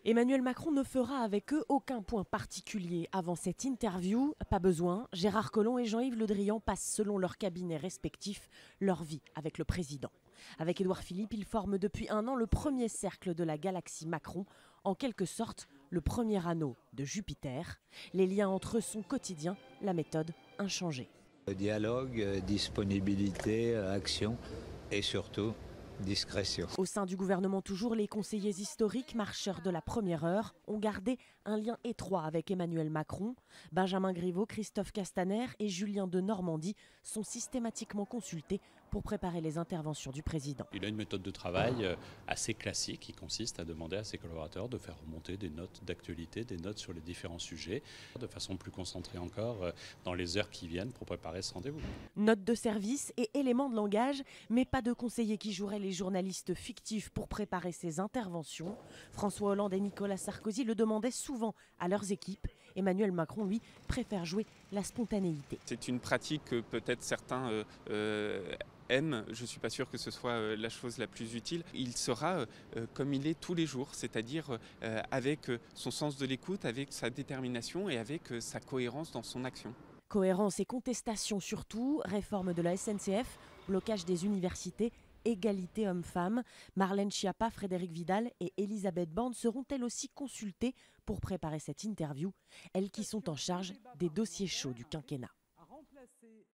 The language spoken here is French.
Emmanuel Macron ne fera avec eux aucun point particulier avant cette interview. Pas besoin, Gérard Collomb et Jean-Yves Le Drian passent selon leurs cabinets respectifs leur vie avec le président. Avec Édouard Philippe, ils forment depuis un an le premier cercle de la galaxie Macron, en quelque sorte le premier anneau de Jupiter. Les liens entre eux sont quotidiens, la méthode inchangée. Dialogue, disponibilité, action et surtout discrétion. Au sein du gouvernement toujours, les conseillers historiques, marcheurs de la première heure, ont gardé un lien étroit avec Emmanuel Macron. Benjamin Griveaux, Christophe Castaner et Julien de Normandie sont systématiquement consultés pour préparer les interventions du président. Il a une méthode de travail assez classique qui consiste à demander à ses collaborateurs de faire remonter des notes d'actualité, des notes sur les différents sujets, de façon plus concentrée encore dans les heures qui viennent pour préparer ce rendez-vous. Notes de service et éléments de langage, mais pas de conseillers qui joueraient les journalistes fictifs pour préparer ces interventions. François Hollande et Nicolas Sarkozy le demandaient souvent à leurs équipes. Emmanuel Macron, lui, préfère jouer la spontanéité. C'est une pratique que peut-être certains aiment. Je ne suis pas sûr que ce soit la chose la plus utile. Il sera comme il est tous les jours, c'est-à-dire avec son sens de l'écoute, avec sa détermination et avec sa cohérence dans son action. Cohérence et contestation surtout, réforme de la SNCF, blocage des universités, égalité hommes-femmes. Marlène Schiappa, Frédérique Vidal et Elisabeth Borne seront elles aussi consultées pour préparer cette interview, elles qui sont en charge des dossiers chauds du quinquennat.